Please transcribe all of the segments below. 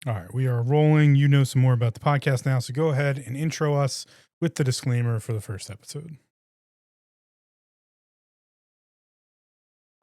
All right, we are rolling. You know some more about the podcast now, so go ahead and intro us with the disclaimer for the first episode.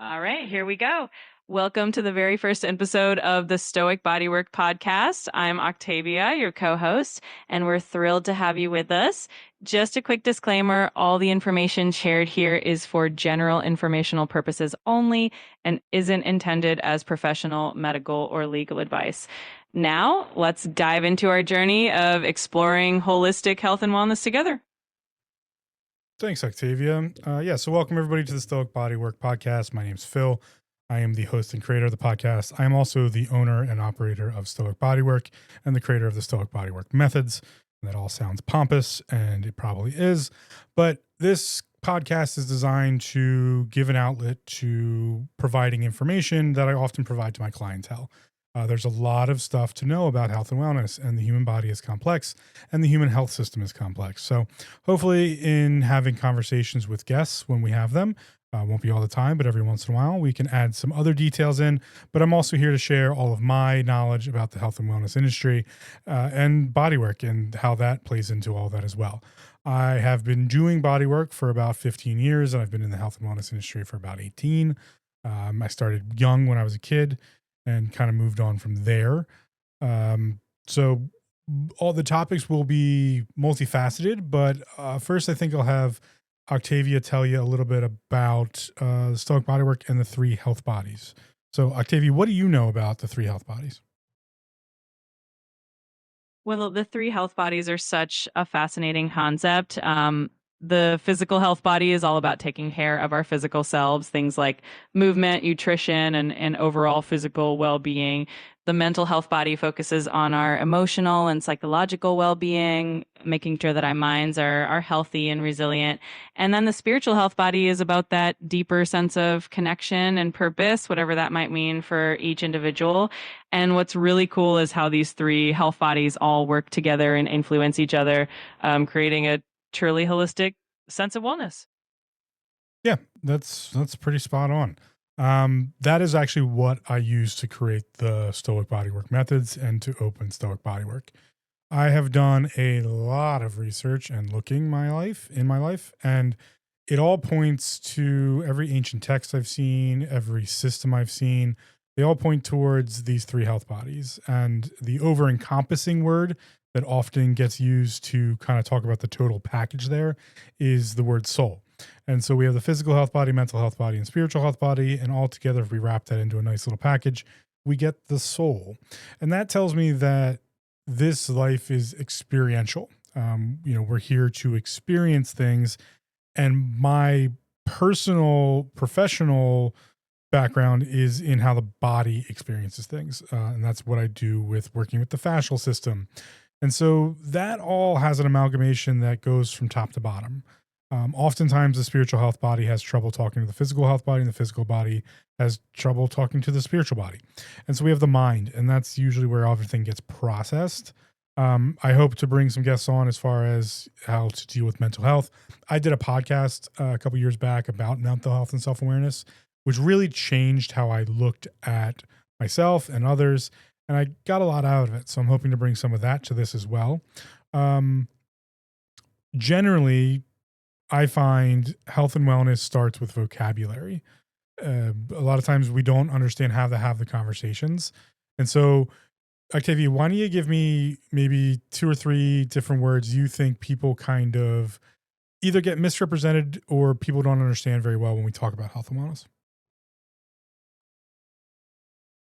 All right, here we go. Welcome to the very first episode of the Stoic Bodywork podcast. I'm Octavia, your co host, and we're thrilled to have you with us. Just a quick disclaimer, all the information shared here is for general informational purposes only and isn't intended as professional, medical, or legal advice. Now, let's dive into our journey of exploring holistic health and wellness together. Thanks, Octavia. So welcome everybody to the Stoic Bodywork podcast. My name's Phil. I am the host and creator of the podcast. I am also the owner and operator of Stoic Bodywork and the creator of the Stoic Bodywork methods. That all sounds pompous, and it probably is. But this podcast is designed to give an outlet to providing information that I often provide to my clientele. There's a lot of stuff to know about health and wellness, and the human body is complex, and the human health system is complex. So, hopefully, in having conversations with guests when we have them, won't be all the time, but every once in a while, we can add some other details in. But I'm also here to share all of my knowledge about the health and wellness industry and bodywork and how that plays into all that as well. I have been doing bodywork for about 15 years, and I've been in the health and wellness industry for about 18. I started young when I was a kid and kind of moved on from there. So all the topics will be multifaceted, but first I think I'll have Octavia tell you a little bit about the Stoic Bodywork and the three health bodies. So Octavia, what do you know about the three health bodies? Well, the three health bodies are such a fascinating concept. The physical health body is all about taking care of our physical selves, things like movement, nutrition, and overall physical well being. The mental health body focuses on our emotional and psychological well being, making sure that our minds are healthy and resilient. And then the spiritual health body is about that deeper sense of connection and purpose, whatever that might mean for each individual. And what's really cool is how these three health bodies all work together and influence each other, creating a truly holistic sense of wellness. Yeah, that's pretty spot on. That is actually what I use to create the Stoic Bodywork methods and to open Stoic Bodywork. I have done a lot of research and looking in my life, and it all points to every ancient text I've seen, every system I've seen. They all point towards these three health bodies, and the over encompassing word that often gets used to kind of talk about the total package there is the word soul. And so we have the physical health body, mental health body, and spiritual health body. And all together, if we wrap that into a nice little package, we get the soul. And that tells me that this life is experiential. We're here to experience things. And my personal, professional background is in how the body experiences things. And that's what I do with working with the fascial system. And so that all has an amalgamation that goes from top to bottom. Oftentimes, the spiritual health body has trouble talking to the physical health body, and the physical body has trouble talking to the spiritual body. And so we have the mind, and that's usually where everything gets processed. I hope to bring some guests on as far as how to deal with mental health. I did a podcast a couple years back about mental health and self awareness, which really changed how I looked at myself and others. And I got a lot out of it. So I'm hoping to bring some of that to this as well. Generally, I find health and wellness starts with vocabulary. A lot of times we don't understand how to have the conversations. And so, Octavia, why don't you give me maybe two or three different words you think people kind of either get misrepresented or people don't understand very well when we talk about health and wellness?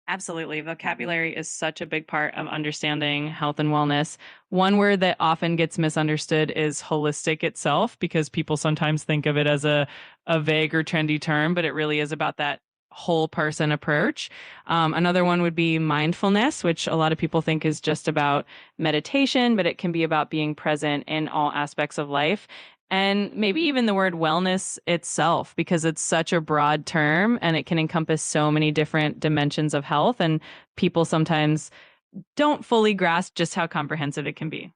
Absolutely. Vocabulary is such a big part of understanding health and wellness. One word that often gets misunderstood is holistic itself, because people sometimes think of it as a vague or trendy term, but it really is about that whole person approach. Another one would be mindfulness, which a lot of people think is just about meditation, but it can be about being present in all aspects of life. And maybe even the word wellness itself, because it's such a broad term and it can encompass so many different dimensions of health. And people sometimes don't fully grasp just how comprehensive it can be.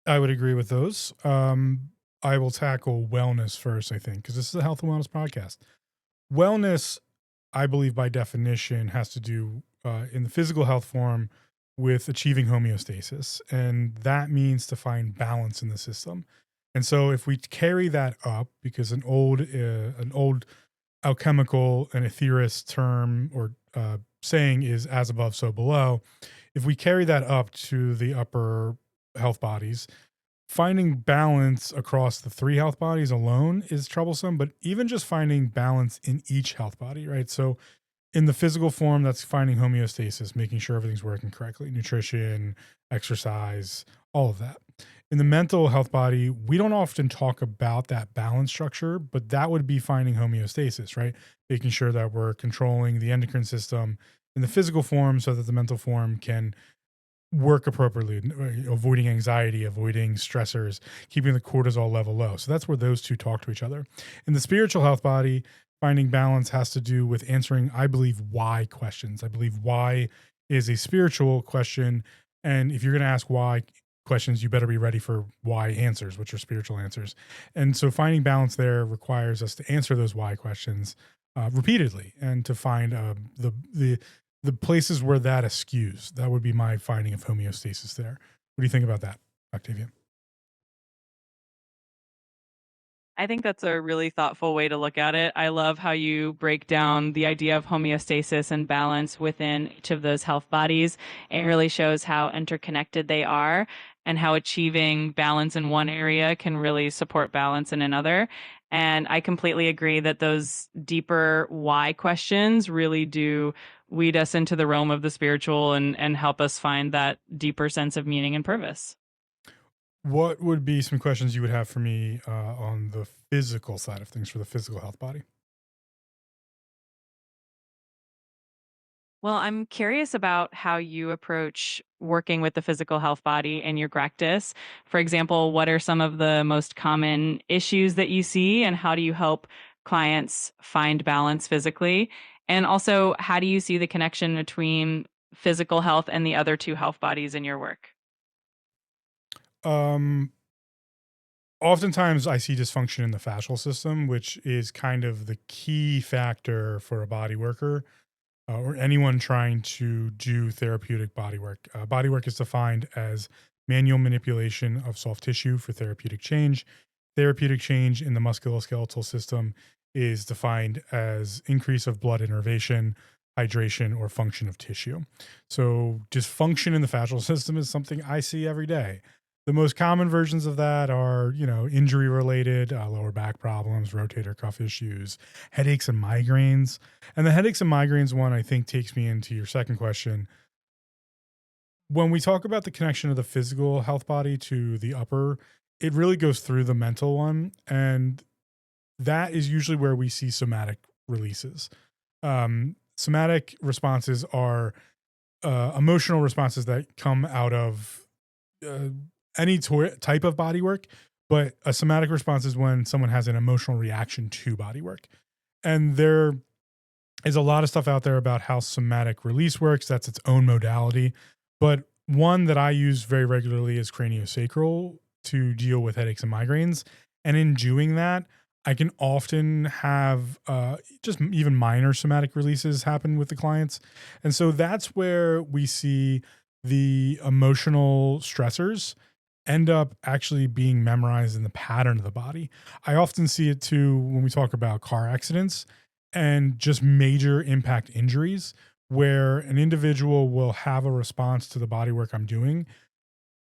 I would agree with those. I will tackle wellness first, I think, because this is a health and wellness podcast. Wellness, I believe by definition, has to do in the physical health form with achieving homeostasis, and that means to find balance in the system. And so, if we carry that up, because an old alchemical and ethereist term or saying is as above, so below. If we carry that up to the upper health bodies, finding balance across the three health bodies alone is troublesome, but even just finding balance in each health body, right? So, in the physical form, that's finding homeostasis, making sure everything's working correctly, nutrition, exercise, all of that. In the mental health body, we don't often talk about that balance structure, but that would be finding homeostasis, right? Making sure that we're controlling the endocrine system in the physical form so that the mental form can work appropriately, avoiding anxiety, avoiding stressors, keeping the cortisol level low. So that's where those two talk to each other. In the spiritual health body, finding balance has to do with answering, I believe, why questions. I believe why is a spiritual question. And if you're going to ask why questions, you better be ready for why answers, which are spiritual answers. And so finding balance there requires us to answer those why questions repeatedly and to find the places where that eschews. That would be my finding of homeostasis there. What do you think about that, Octavia? I think that's a really thoughtful way to look at it. I love how you break down the idea of homeostasis and balance within each of those health bodies. It really shows how interconnected they are and how achieving balance in one area can really support balance in another. And I completely agree that those deeper why questions really do lead us into the realm of the spiritual and help us find that deeper sense of meaning and purpose. What would be some questions you would have for me on the physical side of things for the physical health body? Well, I'm curious about how you approach working with the physical health body in your practice. For example, what are some of the most common issues that you see, and how do you help clients find balance physically? And also, how do you see the connection between physical health and the other two health bodies in your work? Um, Oftentimes I see dysfunction in the fascial system, which is kind of the key factor for a body worker or anyone trying to do therapeutic body work. Body work is defined as manual manipulation of soft tissue for therapeutic change. Therapeutic change in the musculoskeletal system is defined as increase of blood innervation, hydration, or function of tissue. So, dysfunction in the fascial system is something I see every day. The most common versions of that are, injury related, lower back problems, rotator cuff issues, headaches and migraines. And the headaches and migraines one, I think, takes me into your second question. When we talk about the connection of the physical health body to the upper, it really goes through the mental one. And that is usually where we see somatic releases. Somatic responses are emotional responses that come out of uh, any type of body work, but a somatic response is when someone has an emotional reaction to body work. And there is a lot of stuff out there about how somatic release works. That's its own modality. But one that I use very regularly is craniosacral to deal with headaches and migraines. And in doing that, I can often have just even minor somatic releases happen with the clients. And so that's where we see the emotional stressors end up actually being memorized in the pattern of the body. I often see it too when we talk about car accidents and just major impact injuries where an individual will have a response to the body work I'm doing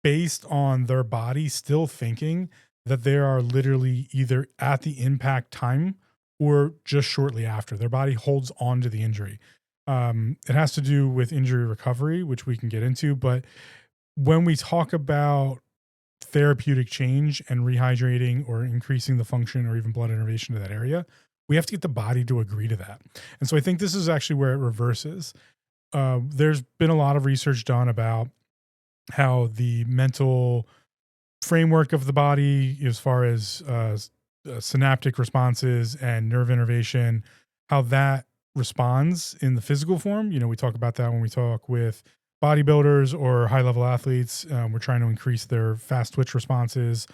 based on their body still thinking that they are literally either at the impact time or just shortly after. Their body holds on to the injury. It has to do with injury recovery, which we can get into. But when we talk about therapeutic change and rehydrating or increasing the function or even blood innervation to that area, we have to get the body to agree to that. And so I think this is actually where it reverses. There's been a lot of research done about how the mental framework of the body, as far as synaptic responses and nerve innervation, how that responds in the physical form. We talk about that when we talk with bodybuilders or high level athletes. We're trying to increase their fast twitch responses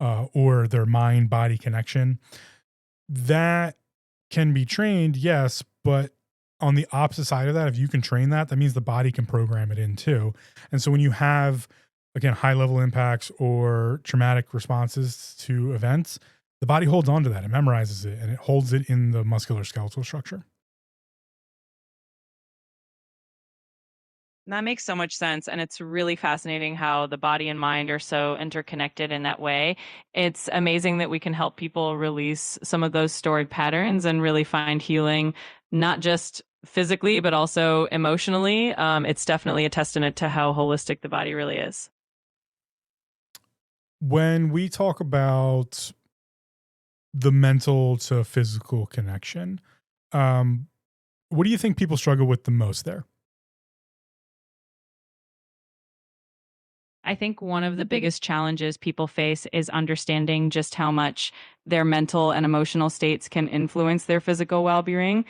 or their mind body connection. That can be trained, yes, but on the opposite side of that, if you can train that, that means the body can program it in too. And so when you have, again, high level impacts or traumatic responses to events, the body holds on to that. It memorizes it and it holds it in the muscular skeletal structure. That makes so much sense. And it's really fascinating how the body and mind are so interconnected in that way. It's amazing that we can help people release some of those stored patterns and really find healing, not just physically, but also emotionally. It's definitely a testament to how holistic the body really is. When we talk about the mental to physical connection, um, what do you think people struggle with the most there? I think one of the biggest challenges people face is understanding just how much their mental and emotional states can influence their physical well being.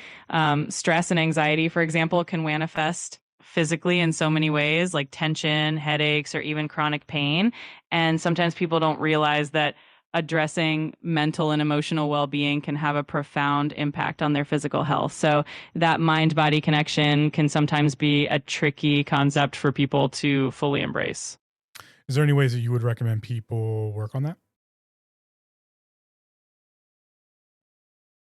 Stress and anxiety, for example, can manifest physically in so many ways, like tension, headaches, or even chronic pain. And sometimes people don't realize that addressing mental and emotional well being can have a profound impact on their physical health. So, that mind body connection can sometimes be a tricky concept for people to fully embrace. Is there any ways that you would recommend people work on that?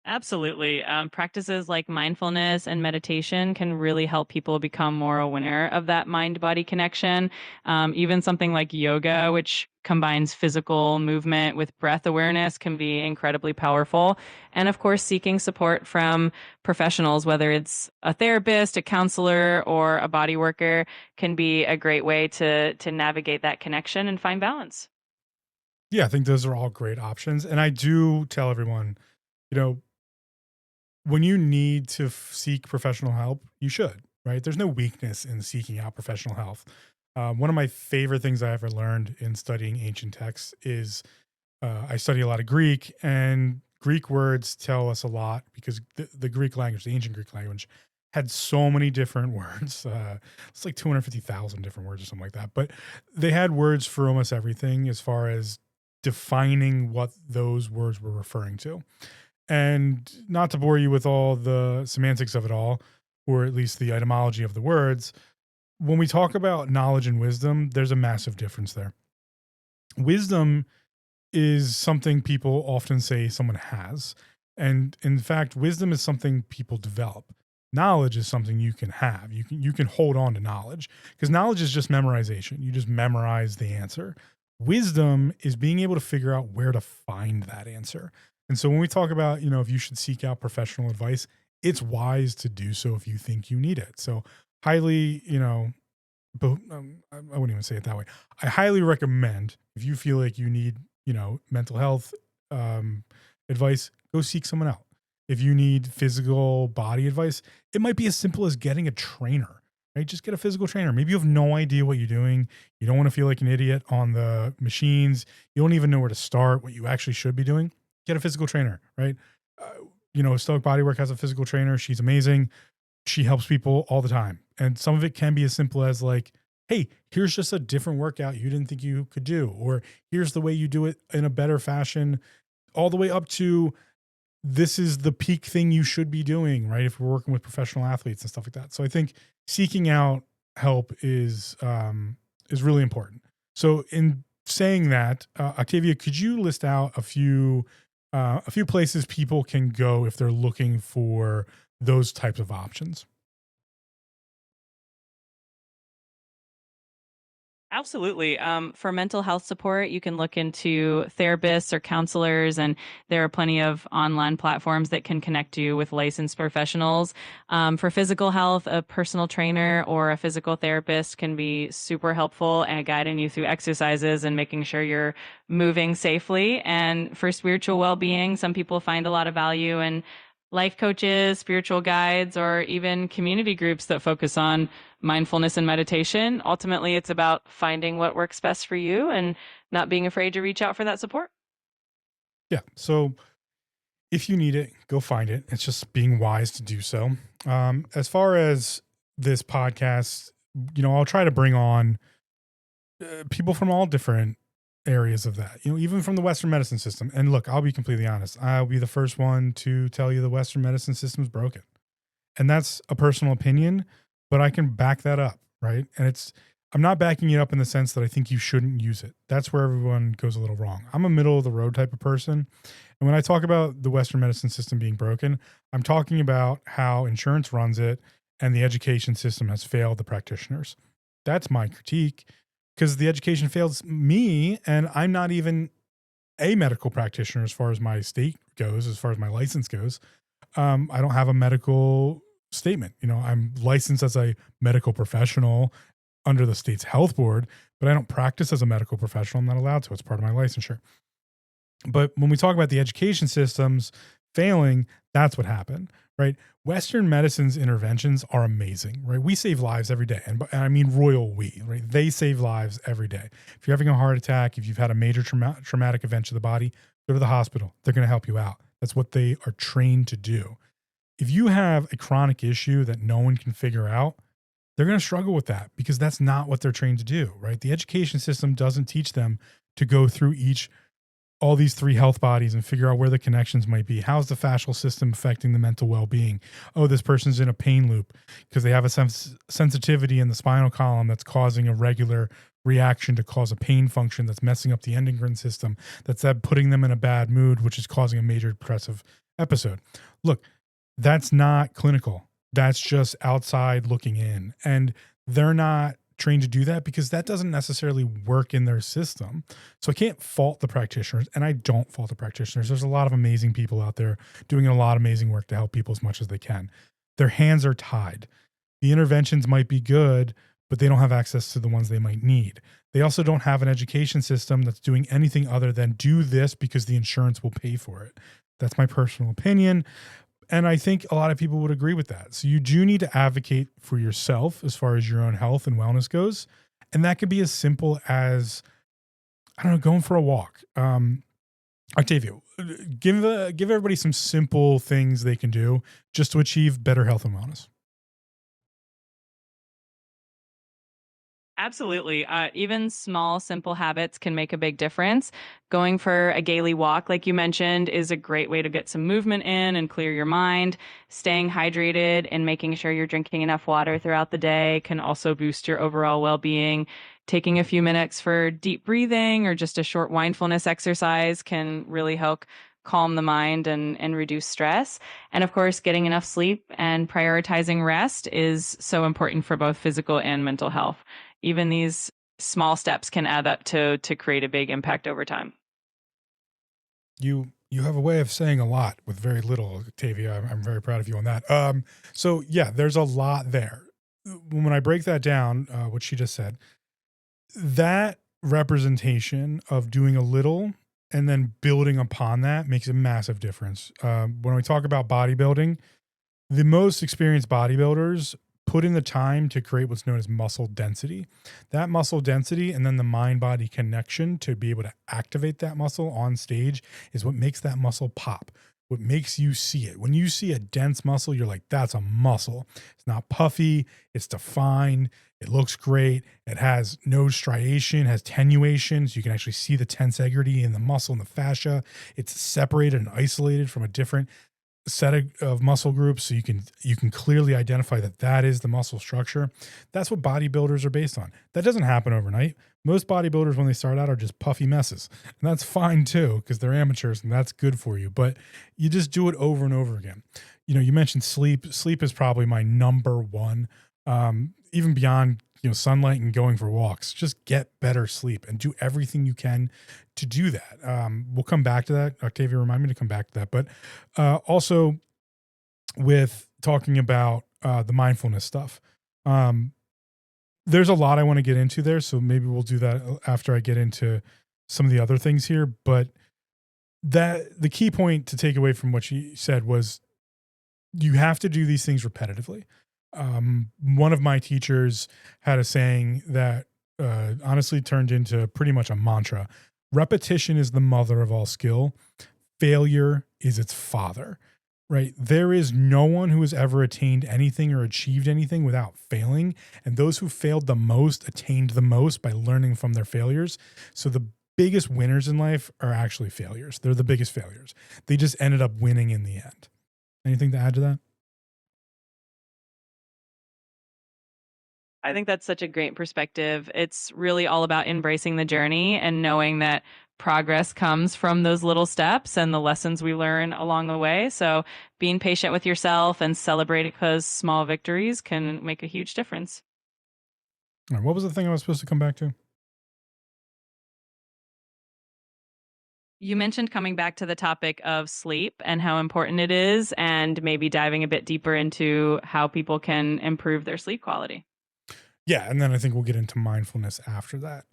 Absolutely. Practices like mindfulness and meditation can really help people become more aware of that mind body connection. Even something like yoga, which combines physical movement with breath awareness, can be incredibly powerful. And of course, seeking support from professionals, whether it's a therapist, a counselor, or a body worker, can be a great way to navigate that connection and find balance. Yeah, I think those are all great options. And I do tell everyone, you know, when you need to seek professional help, you should, right? There's no weakness in seeking out professional help. One of my favorite things I ever learned in studying ancient texts is I study a lot of Greek, and Greek words tell us a lot because the Greek language, the ancient Greek language, had so many different words. It's like 250,000 different words or something like that. But they had words for almost everything as far as defining what those words were referring to. And not to bore you with all the semantics of it all, or at least the etymology of the words, when we talk about knowledge and wisdom, there's a massive difference there. Wisdom is something people often say someone has. And in fact, wisdom is something people develop. Knowledge is something you can have. You can hold on to knowledge because knowledge is just memorization. You just memorize the answer. Wisdom is being able to figure out where to find that answer. And so when we talk about, if you should seek out professional advice, it's wise to do so if you think you need it. So highly, but I wouldn't even say it that way. I highly recommend if you feel like you need, mental health um, advice, go seek someone out. If you need physical body advice, it might be as simple as getting a trainer, right? Just get a physical trainer. Maybe you have no idea what you're doing. You don't want to feel like an idiot on the machines. You don't even know where to start, what you actually should be doing. Get a physical trainer, right? Stoic Bodywork has a physical trainer. She's amazing. She helps people all the time. And some of it can be as simple as like, hey, here's just a different workout you didn't think you could do, or here's the way you do it in a better fashion, all the way up to this is the peak thing you should be doing, right? If we're working with professional athletes and stuff like that. So I think seeking out help is really important. So in saying that, Octavia, could you list out a few places people can go if they're looking for those types of options? Absolutely. For mental health support, you can look into therapists or counselors, and there are plenty of online platforms that can connect you with licensed professionals. For physical health, a personal trainer or a physical therapist can be super helpful at guiding you through exercises and making sure you're moving safely. And for spiritual well being, some people find a lot of value in life coaches, spiritual guides, or even community groups that focus on mindfulness and meditation. Ultimately, it's about finding what works best for you and not being afraid to reach out for that support. Yeah. So if you need it, go find it. It's just being wise to do so. As far as this podcast, I'll try to bring on people from all different areas of that, even from the Western medicine system. And look, I'll be completely honest. I'll be the first one to tell you the Western medicine system is broken. And that's a personal opinion, but I can back that up, right? And I'm not backing it up in the sense that I think you shouldn't use it. That's where everyone goes a little wrong. I'm a middle of the road type of person. And when I talk about the Western medicine system being broken, I'm talking about how insurance runs it and the education system has failed the practitioners. That's my critique, because the education fails me, and I'm not even a medical practitioner as far as my state goes, as far as my license goes. I don't have a medical statement. I'm licensed as a medical professional under the state's health board, but I don't practice as a medical professional. I'm not allowed to. It's part of my licensure. But when we talk about the education systems failing, that's what happened, right? Western medicine's interventions are amazing, right? We save lives every day. And I mean, royal we, right? They save lives every day. If you're having a heart attack, if you've had a major traumatic event to the body, go to the hospital. They're going to help you out. That's what they are trained to do. If you have a chronic issue that no one can figure out, they're going to struggle with that because that's not what they're trained to do, right? The education system doesn't teach them to go through all these three health bodies and figure out where the connections might be. How's the fascial system affecting the mental well-being? Oh, this person's in a pain loop because they have a sensitivity in the spinal column that's causing a regular reaction to cause a pain function that's messing up the endocrine system, that's putting them in a bad mood, which is causing a major depressive episode. Look, that's not clinical. That's just outside looking in. And they're not trained to do that because that doesn't necessarily work in their system. So I can't fault the practitioners, and I don't fault the practitioners. There's a lot of amazing people out there doing a lot of amazing work to help people as much as they can. Their hands are tied. The interventions might be good, but they don't have access to the ones they might need. They also don't have an education system that's doing anything other than do this because the insurance will pay for it. That's my personal opinion. And I think a lot of people would agree with that. So you do need to advocate for yourself as far as your own health and wellness goes. And that could be as simple as, I don't know, going for a walk. Octavio, give everybody some simple things they can do just to achieve better health and wellness. Absolutely. Even small, simple habits can make a big difference. Going for a daily walk, like you mentioned, is a great way to get some movement in and clear your mind. Staying hydrated and making sure you're drinking enough water throughout the day can also boost your overall well being. Taking a few minutes for deep breathing or just a short mindfulness exercise can really help calm the mind and reduce stress. And of course, getting enough sleep and prioritizing rest is so important for both physical and mental health. Even these small steps can add up to create a big impact over time. You have a way of saying a lot with very little, Octavia. I'm very proud of you on that. So yeah, there's a lot there. When I break that down, what she just said, that representation of doing a little and then building upon that makes a massive difference. When we talk about bodybuilding, the most experienced bodybuilders put in the time to create what's known as muscle density. That muscle density and then the mind body connection to be able to activate that muscle on stage is what makes that muscle pop. What makes you see it. When you see a dense muscle, you're like, that's a muscle. It's not puffy, it's defined, it looks great, it has no striation, has tenuation, so you can actually see the tensegrity in the muscle and the fascia. It's separated and isolated from a different set of muscle groups, so you can clearly identify that is the muscle structure. That's what bodybuilders are based on. That doesn't happen overnight. Most bodybuilders, when they start out, are just puffy messes, and that's fine too because they're amateurs and that's good for you. But you just do it over and over again. You mentioned sleep. Sleep is probably my number one, even beyond sunlight and going for walks. Just get better sleep and do everything you can to do that. We'll come back to that. Octavia, remind me to come back to that. But also with talking about the mindfulness stuff, there's a lot I want to get into there. So maybe we'll do that after I get into some of the other things here. But the key point to take away from what she said was you have to do these things repetitively. One of my teachers had a saying that honestly turned into pretty much a mantra. Repetition is the mother of all skill. Failure is its father, right? There is no one who has ever attained anything or achieved anything without failing. And those who failed the most attained the most by learning from their failures. So the biggest winners in life are actually failures. They're the biggest failures. They just ended up winning in the end. Anything to add to that? I think that's such a great perspective. It's really all about embracing the journey and knowing that progress comes from those little steps and the lessons we learn along the way. So, being patient with yourself and celebrating those small victories can make a huge difference. All right, what was the thing I was supposed to come back to? You mentioned coming back to the topic of sleep and how important it is, and maybe diving a bit deeper into how people can improve their sleep quality. Yeah, and then I think we'll get into mindfulness after that.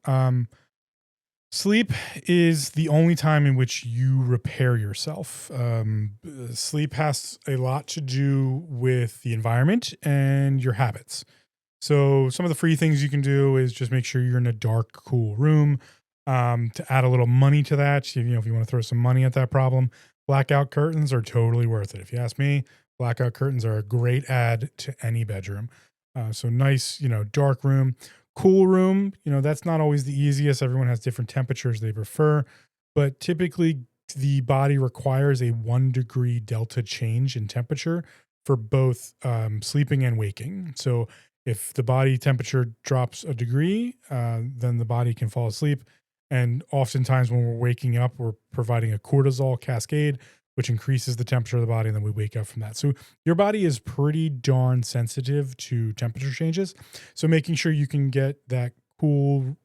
Sleep is the only time in which you repair yourself. Sleep has a lot to do with the environment and your habits. So, some of the free things you can do is just make sure you're in a dark, cool room. To add a little money to that, if you want to throw some money at that problem, blackout curtains are totally worth it. If you ask me, blackout curtains are a great add to any bedroom. So nice, dark room, cool room. That's not always the easiest. Everyone has different temperatures they prefer, but typically the body requires a 1 degree delta change in temperature for both sleeping and waking. So if the body temperature drops a degree, then the body can fall asleep. And oftentimes, when we're waking up, we're providing a cortisol cascade, which increases the temperature of the body, and then we wake up from that. So, your body is pretty darn sensitive to temperature changes. So, making sure you can get that cool,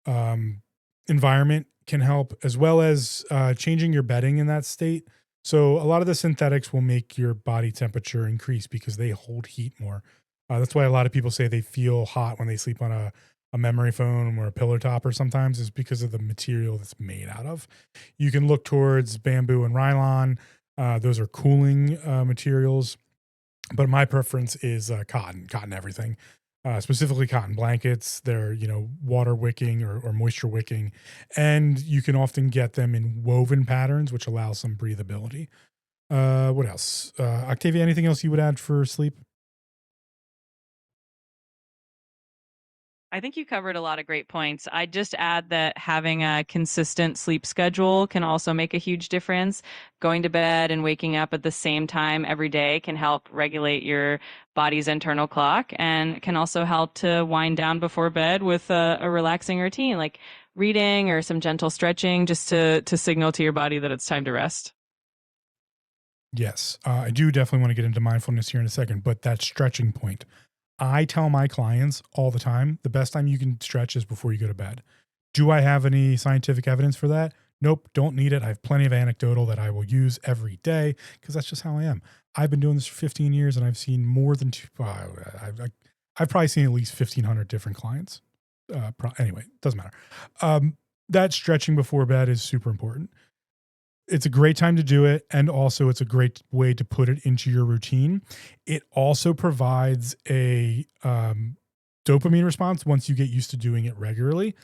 um, environment can help, as well as changing your bedding in that state. So, a lot of the synthetics will make your body temperature increase because they hold heat more. That's why a lot of people say they feel hot when they sleep on a memory foam or a pillow top, or sometimes is because of the material that's made out of. You can look towards bamboo and nylon. Those are cooling materials, but my preference is cotton everything, specifically cotton blankets. They're, water wicking or moisture wicking, and you can often get them in woven patterns, which allow some breathability. What else? Octavia, anything else you would add for sleep? I think you covered a lot of great points. I'd just add that having a consistent sleep schedule can also make a huge difference. Going to bed and waking up at the same time every day can help regulate your body's internal clock and can also help to wind down before bed with a relaxing routine like reading or some gentle stretching just to signal to your body that it's time to rest. Yes, I do definitely want to get into mindfulness here in a second, but that stretching point, I tell my clients all the time the best time you can stretch is before you go to bed. Do I have any scientific evidence for that? Nope, don't need it. I have plenty of anecdotal that I will use every day because that's just how I am. I've been doing this for 15 years and I've seen more than two. I've probably seen at least 1,500 different clients. Anyway, doesn't matter. That stretching before bed is super important. It's a great time to do it, and also it's a great way to put it into your routine. It also provides a dopamine response once you get used to doing it regularly,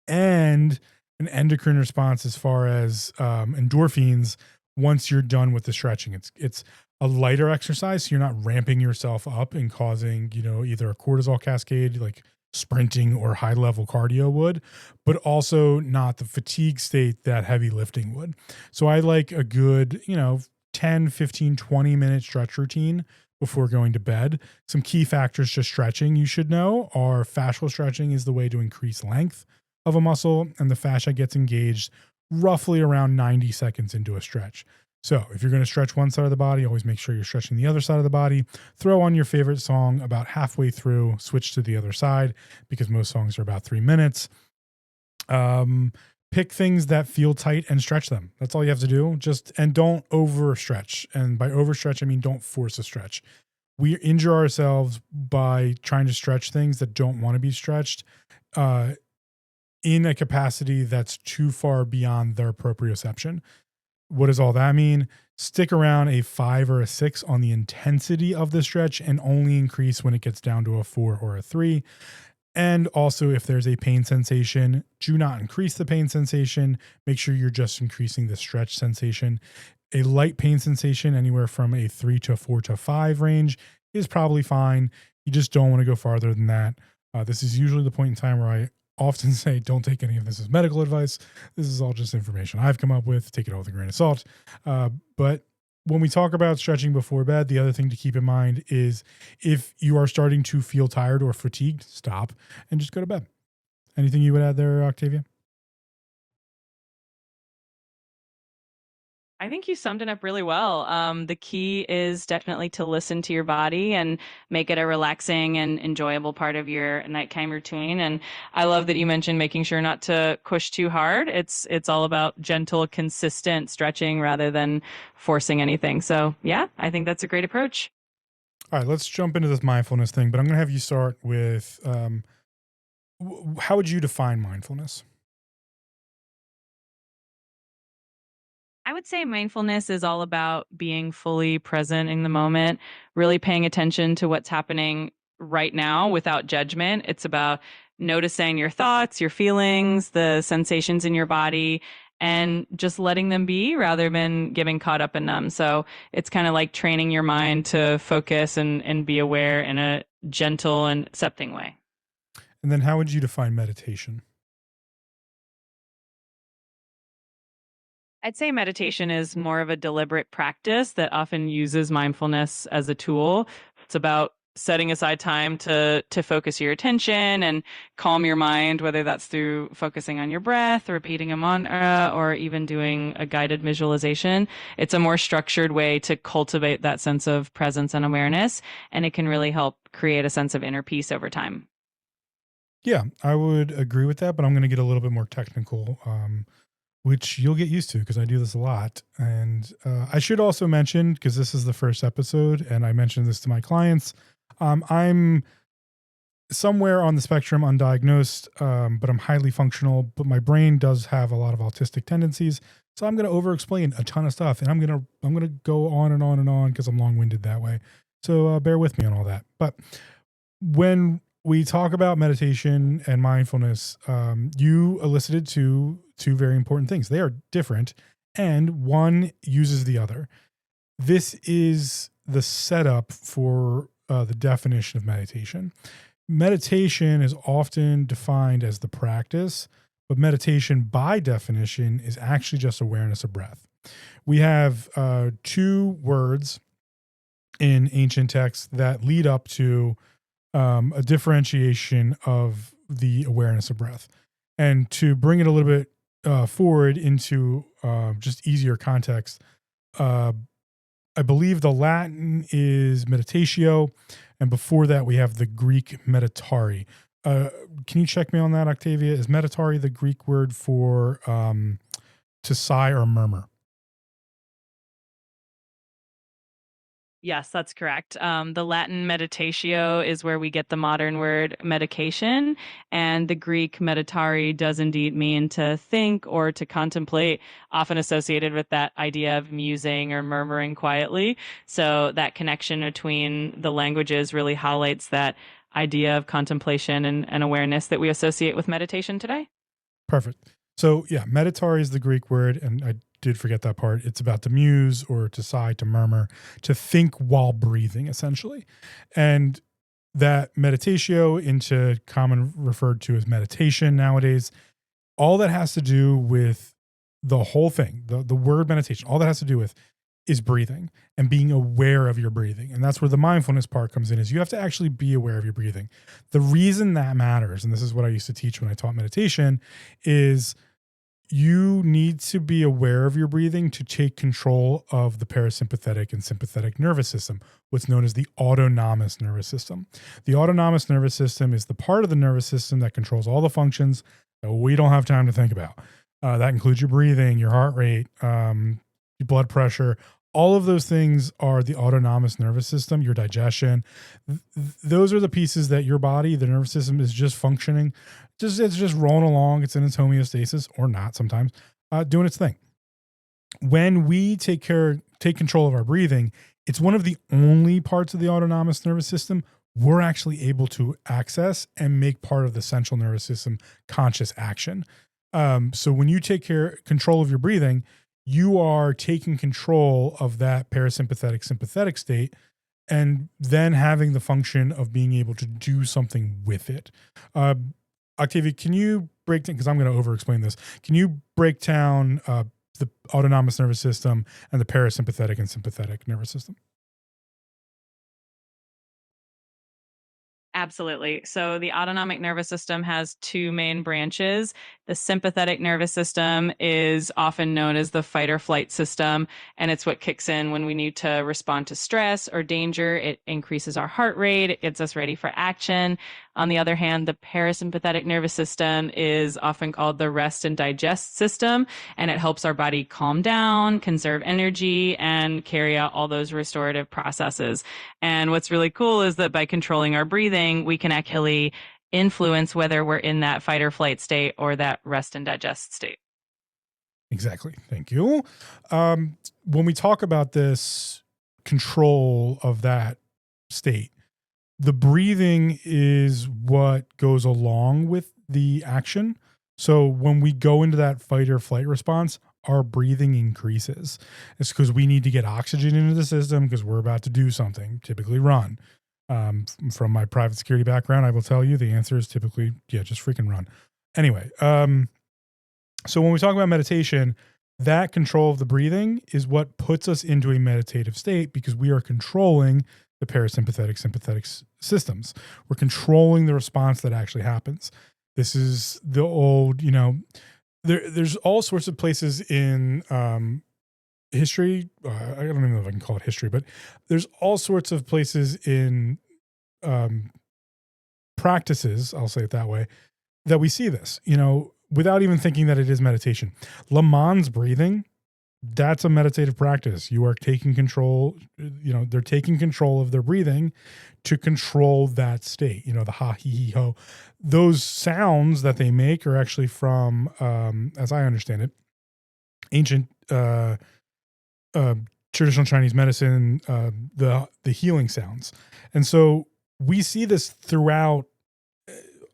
and an endocrine response as far as endorphins once you're done with the stretching. It's a lighter exercise, so you're not ramping yourself up and causing, either a cortisol cascade like sprinting or high level cardio would, but also not the fatigue state that heavy lifting would. So I like a good, 10, 15, 20-minute stretch routine before going to bed. Some key factors to stretching you should know are fascial stretching is the way to increase length of a muscle, and the fascia gets engaged roughly around 90 seconds into a stretch. So if you're going to stretch one side of the body, always make sure you're stretching the other side of the body. Throw on your favorite song about halfway through, switch to the other side because most songs are about 3 minutes. Pick things that feel tight and stretch them. That's all you have to do. And don't overstretch. And by overstretch, I mean don't force a stretch. We injure ourselves by trying to stretch things that don't want to be stretched. In a capacity that's too far beyond their proprioception. What does all that mean? Stick around a 5 or a 6 on the intensity of the stretch and only increase when it gets down to a 4 or a 3. And also, if there's a pain sensation, do not increase the pain sensation. Make sure you're just increasing the stretch sensation. A light pain sensation, anywhere from a 3 to 4 to 5 range, is probably fine. You just don't want to go farther than that. This is usually the point in time where I often say, don't take any of this as medical advice. This is all just information I've come up with. Take it all with a grain of salt. But when we talk about stretching before bed, the other thing to keep in mind is if you are starting to feel tired or fatigued, stop and just go to bed. Anything you would add there, Octavia? I think you summed it up really well. The key is definitely to listen to your body and make it a relaxing and enjoyable part of your nighttime routine. And I love that you mentioned making sure not to push too hard. It's all about gentle, consistent stretching rather than forcing anything. So yeah, I think that's a great approach. All right, let's jump into this mindfulness thing, but I'm going to have you start with how would you define mindfulness? I would say mindfulness is all about being fully present in the moment, really paying attention to what's happening right now without judgment. It's about noticing your thoughts, your feelings, the sensations in your body, and just letting them be rather than getting caught up in them. So it's kind of like training your mind to focus and be aware in a gentle and accepting way. And then how would you define meditation? I'd say meditation is more of a deliberate practice that often uses mindfulness as a tool. It's about setting aside time to focus your attention and calm your mind, whether that's through focusing on your breath, repeating a mantra, or even doing a guided visualization. It's a more structured way to cultivate that sense of presence and awareness, and it can really help create a sense of inner peace over time. Yeah, I would agree with that, but I'm going to get a little bit more technical, which you'll get used to because I do this a lot. And I should also mention, because this is the first episode, and I mentioned this to my clients, I'm somewhere on the spectrum, undiagnosed, but I'm highly functional. But my brain does have a lot of autistic tendencies, so I'm going to over-explain a ton of stuff, and I'm gonna go on and on and on because I'm long-winded that way. So bear with me on all that. But when we talk about meditation and mindfulness, you elicited two very important things. They are different, and one uses the other. This is the setup for the definition of meditation. Meditation is often defined as the practice, but meditation by definition is actually just awareness of breath. We have two words in ancient texts that lead up to a differentiation of the awareness of breath. And to bring it a little bit forward into just easier context, uh, I believe the Latin is meditatio, and before that we have the Greek meditari. Can you check me on that, Octavia? Is meditari the Greek word for to sigh or murmur? Yes, that's correct. The Latin meditatio is where we get the modern word medication, and the Greek meditari does indeed mean to think or to contemplate, often associated with that idea of musing or murmuring quietly. So that connection between the languages really highlights that idea of contemplation and awareness that we associate with meditation today. Perfect. So yeah, meditari is the Greek word, and I did forget that part. It's about to muse or to sigh, to murmur, to think while breathing, essentially. And that meditatio into common referred to as meditation nowadays, all that has to do with the whole thing, the word meditation, all that has to do with is breathing and being aware of your breathing. And that's where the mindfulness part comes in, is you have to actually be aware of your breathing. The reason that matters, and this is what I used to teach when I taught meditation, is you need to be aware of your breathing to take control of the parasympathetic and sympathetic nervous system, what's known as the autonomous nervous system. The autonomous nervous system is the part of the nervous system that controls all the functions that we don't have time to think about. That includes your breathing, your heart rate, your blood pressure. All of those things are the autonomous nervous system, your digestion. Those are the pieces that your body, the nervous system, is just functioning. It's just rolling along. It's in its homeostasis, or not sometimes, doing its thing. When we take control of our breathing, it's one of the only parts of the autonomous nervous system we're actually able to access and make part of the central nervous system conscious action. So when you take control of your breathing, you are taking control of that parasympathetic sympathetic state, and then having the function of being able to do something with it. Octavia, can you break down, because I'm going to over explain this, can you break down the autonomous nervous system and the parasympathetic and sympathetic nervous system. Absolutely. So the autonomic nervous system has two main branches. The sympathetic nervous system is often known as the fight or flight system, and it's what kicks in when we need to respond to stress or danger. It increases our heart rate, it gets us ready for action. On the other hand, the parasympathetic nervous system is often called the rest and digest system, and it helps our body calm down, conserve energy, and carry out all those restorative processes. And what's really cool is that by controlling our breathing, we can actually influence whether we're in that fight or flight state or that rest and digest state. Exactly. Thank you. When we talk about this control of that state, the breathing is what goes along with the action. So when we go into that fight or flight response, our breathing increases. It's because we need to get oxygen into the system because we're about to do something, typically run. From my private security background, I will tell you the answer is typically, yeah, just freaking run. Anyway, so when we talk about meditation, that control of the breathing is what puts us into a meditative state because we are controlling the parasympathetic, sympathetic systems. We're controlling the response that actually happens. This is the old, there's all sorts of places in history. I don't even know if I can call it history, but there's all sorts of places in practices, I'll say it that way, that we see this, without even thinking that it is meditation. Lamon's breathing, that's a meditative practice. You are taking control, they're taking control of their breathing to control that state, the ha, he, he, ho. Those sounds that they make are actually from, as I understand it, ancient traditional Chinese medicine, the healing sounds. And so we see this throughout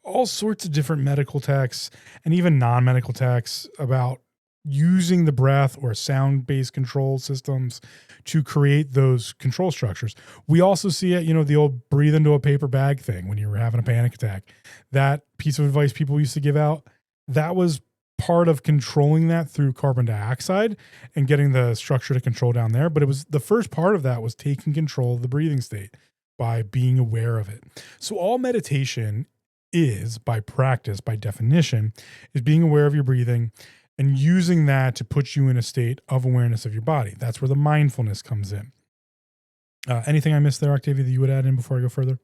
all sorts of different medical texts and even non-medical texts about using the breath or sound-based control systems to create those control structures. We also see it, the old breathe into a paper bag thing when you were having a panic attack. That piece of advice people used to give out, that was part of controlling that through carbon dioxide and getting the structure to control down there. But it was the first part of that was taking control of the breathing state by being aware of it. So all meditation is, by practice, by definition, is being aware of your breathing and using that to put you in a state of awareness of your body. That's where the mindfulness comes in. Anything I missed there, Octavia, that you would add in before I go further?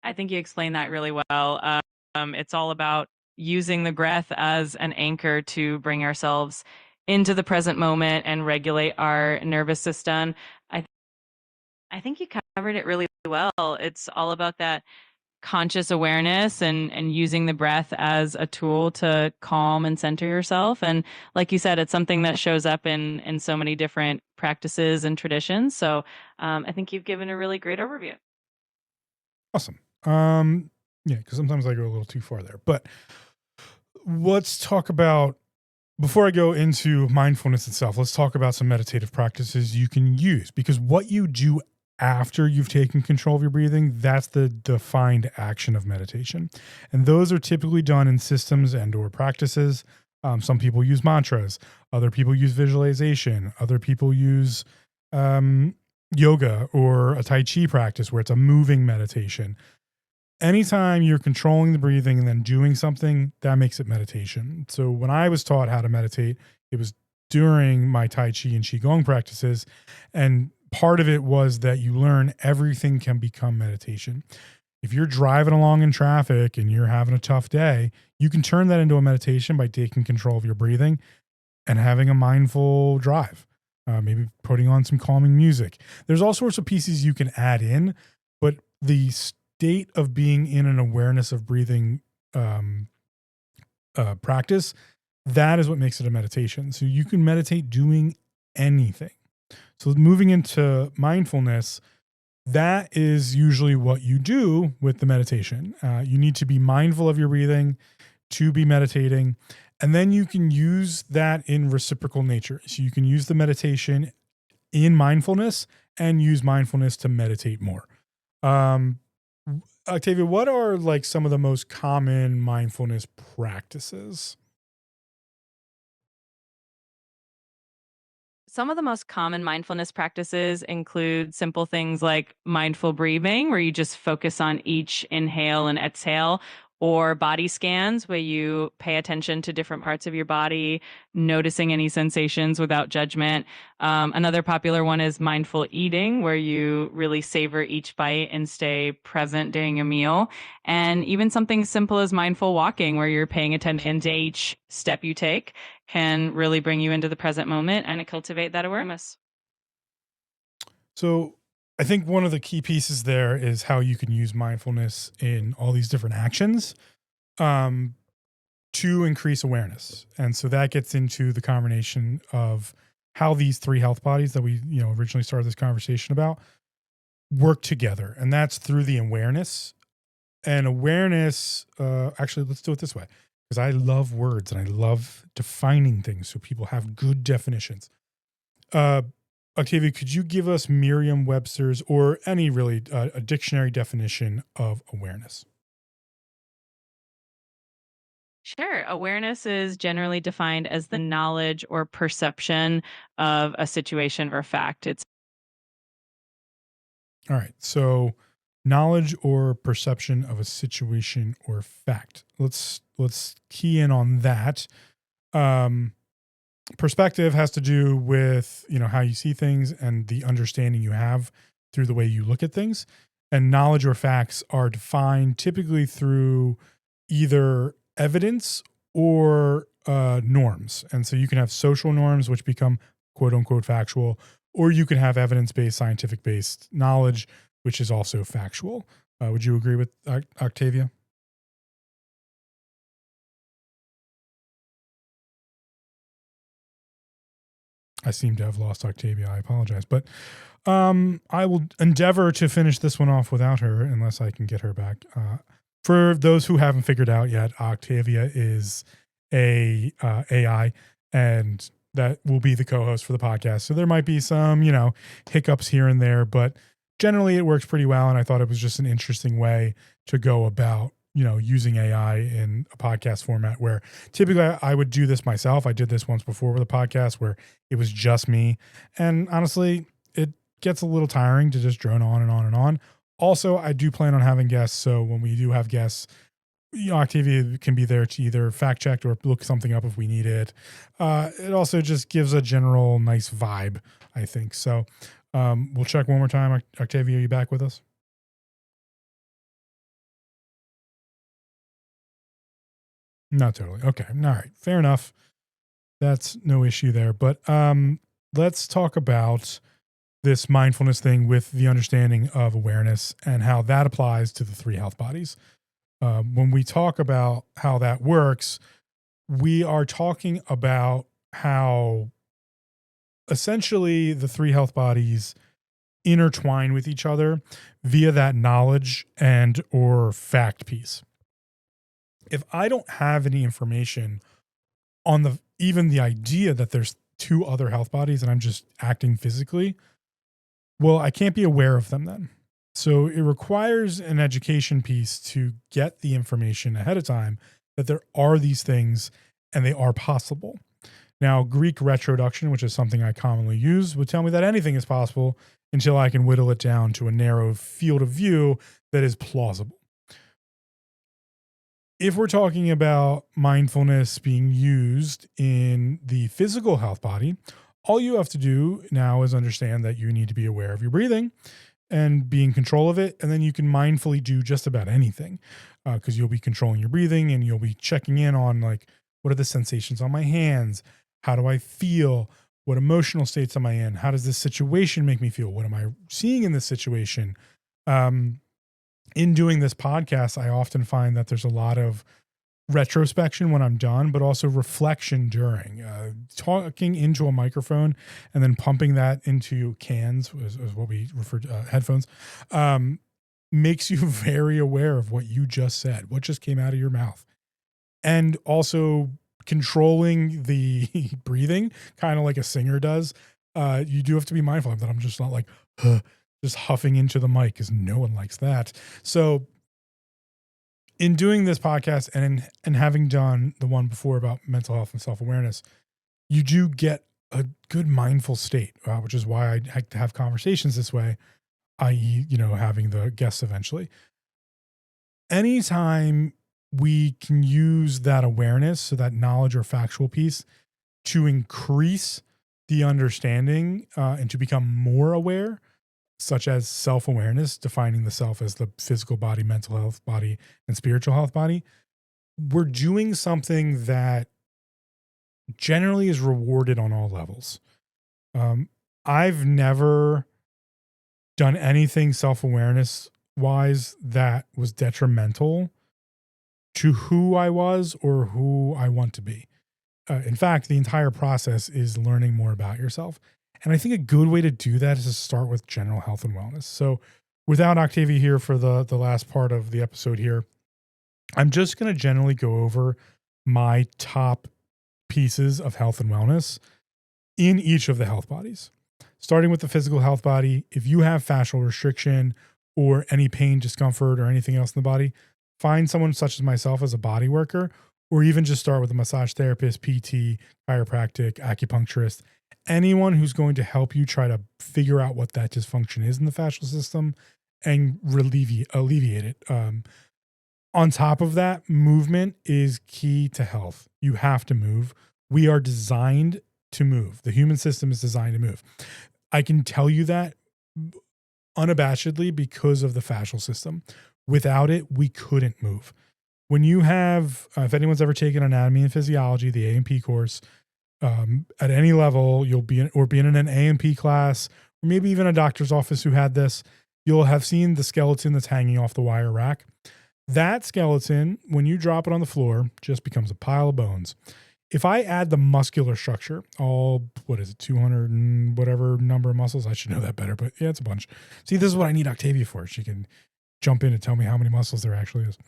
I think you explained that really well. It's all about using the breath as an anchor to bring ourselves into the present moment and regulate our nervous system. I think you covered it really well. It's all about that conscious awareness and using the breath as a tool to calm and center yourself. And like you said, it's something that shows up in so many different practices and traditions. So I think you've given a really great overview. Awesome. Yeah, because sometimes I go a little too far there. But let's talk about, before I go into mindfulness itself, let's talk about some meditative practices you can use, because what you do after you've taken control of your breathing, that's the defined action of meditation. And those are typically done in systems and or practices. Some people use mantras, other people use visualization, other people use yoga or a Tai Chi practice where it's a moving meditation. Anytime you're controlling the breathing and then doing something, that makes it meditation. So when I was taught how to meditate, it was during my Tai Chi and Qigong practices. And part of it was that you learn everything can become meditation. If you're driving along in traffic and you're having a tough day, you can turn that into a meditation by taking control of your breathing and having a mindful drive. Maybe putting on some calming music. There's all sorts of pieces you can add in, but the state of being in an awareness of breathing practice, that is what makes it a meditation. So you can meditate doing anything. So moving into mindfulness, that is usually what you do with the meditation. You need to be mindful of your breathing to be meditating. And then you can use that in reciprocal nature. So you can use the meditation in mindfulness and use mindfulness to meditate more. Octavia, what are like some of the most common mindfulness practices? Some of the most common mindfulness practices include simple things like mindful breathing, where you just focus on each inhale and exhale, or body scans, where you pay attention to different parts of your body, noticing any sensations without judgment. Another popular one is mindful eating, where you really savor each bite and stay present during a meal. And even something simple as mindful walking, where you're paying attention to each step you take, can really bring you into the present moment and cultivate that awareness. So I think one of the key pieces there is how you can use mindfulness in all these different actions um, to increase awareness. And so that gets into the combination of how these three health bodies that we, originally started this conversation about work together. And that's through the awareness. And awareness, actually, let's do it this way because I love words and I love defining things so people have good definitions. Uh, Octavia, could you give us Merriam Webster's or any really a dictionary definition of awareness? Sure. Awareness is generally defined as the knowledge or perception of a situation or fact. It's All right. So, knowledge or perception of a situation or fact. Let's key in on that. Um, Perspective has to do with how you see things and the understanding you have through the way you look at things. And knowledge or facts are defined typically through either evidence or norms. And so you can have social norms, which become quote unquote factual, or you can have evidence based, scientific based knowledge, which is also factual. Would you agree with Octavia? I seem to have lost Octavia. I apologize. But I will endeavor to finish this one off without her unless I can get her back. For those who haven't figured out yet, Octavia is a AI, and that will be the co-host for the podcast. So there might be some, hiccups here and there, but generally it works pretty well. And I thought it was just an interesting way to go about, using AI in a podcast format where typically I would do this myself. I did this once before with a podcast where it was just me. And honestly, it gets a little tiring to just drone on and on and on. Also, I do plan on having guests. So when we do have guests, Octavia can be there to either fact check or look something up if we need it. It also just gives a general nice vibe, I think. So we'll check one more time. Octavia, are you back with us? Not totally. Okay. All right. Fair enough. That's no issue there. But let's talk about this mindfulness thing with the understanding of awareness and how that applies to the three health bodies. When we talk about how that works, we are talking about how essentially the three health bodies intertwine with each other via that knowledge and or fact piece. If I don't have any information on the even the idea that there's two other health bodies and I'm just acting physically, well, I can't be aware of them then. So it requires an education piece to get the information ahead of time that there are these things and they are possible. Now, Greek retroduction, which is something I commonly use, would tell me that anything is possible until I can whittle it down to a narrow field of view that is plausible. If we're talking about mindfulness being used in the physical health body, all you have to do now is understand that you need to be aware of your breathing and be in control of it. And then you can mindfully do just about anything because you'll be controlling your breathing and you'll be checking in on like, what are the sensations on my hands? How do I feel? What emotional states am I in? How does this situation make me feel? What am I seeing in this situation? In doing this podcast, I often find that there's a lot of retrospection when I'm done, but also reflection during talking into a microphone and then pumping that into cans is what we refer to headphones. Makes you very aware of what you just said, what just came out of your mouth, and also controlling the breathing, kind of like a singer does. You do have to be mindful of that. I'm just not like just huffing into the mic because no one likes that. So in doing this podcast and having done the one before about mental health and self-awareness, you do get a good mindful state, which is why I like to have conversations this way, i.e., having the guests eventually. Anytime we can use that awareness, so that knowledge or factual piece, to increase the understanding and to become more aware, such as self-awareness, defining the self as the physical body, mental health body, and spiritual health body, we're doing something that generally is rewarded on all levels. I've never done anything self-awareness wise that was detrimental to who I was or who I want to be. In fact, the entire process is learning more about yourself. And I think a good way to do that is to start with general health and wellness. So without Octavia here for the last part of the episode here, I'm just going to generally go over my top pieces of health and wellness in each of the health bodies. Starting with the physical health body, if you have fascial restriction or any pain, discomfort, or anything else in the body, find someone such as myself as a body worker, or even just start with a massage therapist, PT, chiropractic, acupuncturist, anyone who's going to help you try to figure out what that dysfunction is in the fascial system and alleviate it. On top of that, movement is key to health. You have to move. We are designed to move. The human system is designed to move. I can tell you that unabashedly because of the fascial system. Without it, we couldn't move. When you have, if anyone's ever taken anatomy and physiology, the A&P course, at any level, you'll be in an A&P class, or maybe even a doctor's office who had this, you'll have seen the skeleton that's hanging off the wire rack. That skeleton, when you drop it on the floor, just becomes a pile of bones. If I add the muscular structure, 200 and whatever number of muscles, I should know that better, but yeah, it's a bunch. See, this is what I need Octavia for. She can jump in and tell me how many muscles there actually is.